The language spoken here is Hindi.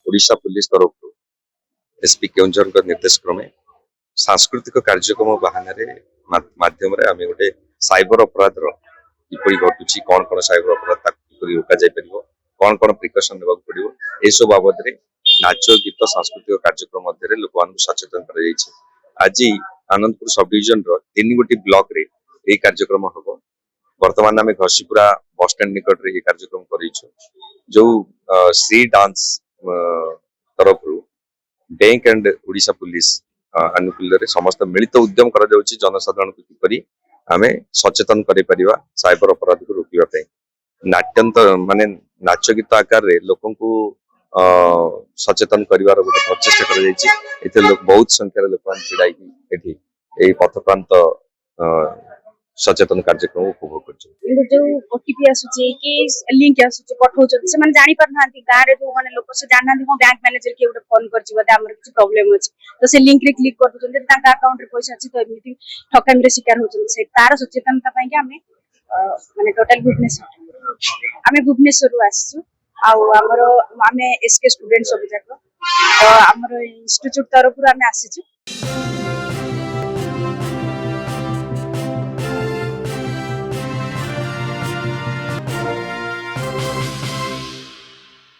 ओडिशा पुलिस तरफ एसपी केउंझर निर्देश क्रमे सांस्कृतिक कार्यक्रम बहाना माध्यम आम गोटे साइबर अपराध किपरि घटुची कौन कौन साइबर अपराध रोका जापर कौन कौन प्रिकसन ने पड़ो यह बाबद नाच गीत सांस्कृतिक कार्यक्रम मध्य लोक सचेतन कर आज आनंदपुर सब डिविजन 3 गोटी ब्लॉक रे यह कार्यक्रम हम वर्तमान आम घसीपुरा बस स्टैंड निकट में कार्यक्रम कर जो श्री डांस तरफ बैंक एंड ओडिशा पुलिस आनुकूल्य समस्त मिलित उद्यम कर जनसाधारण को किपरि आमे सचेतन कर साइबर अपराध को रोकने नाट्यंत माने नाच गीत आकार रे लोक सचेतन कर गोटे प्रचेषा कर बहुत संख्यार लोक छिड़ा पथ प्रांत सचेतन कार्यक्रम उपभोग कर जो ओटीपी आसुची कि लिंक आसुची पठाउछथि से माने जानि पर नांती गां रे जो माने लोक से जाननांती हम बैंक मैनेजर के उडे फोन करछि बते हमर किछ प्रॉब्लम अछि तो से लिंक रे क्लिक कर दुछन ताका अकाउंट रे पैसा अछि तो एमिति ठकामी रे शिकार होछन से तार सचेतनता पई के हमें माने टोटल भुवनेश्वर आसछु आ हमर एसके स्टूडेंट सब जाक तो हमर इंस्टीट्यूट तरफ आमे आसीछु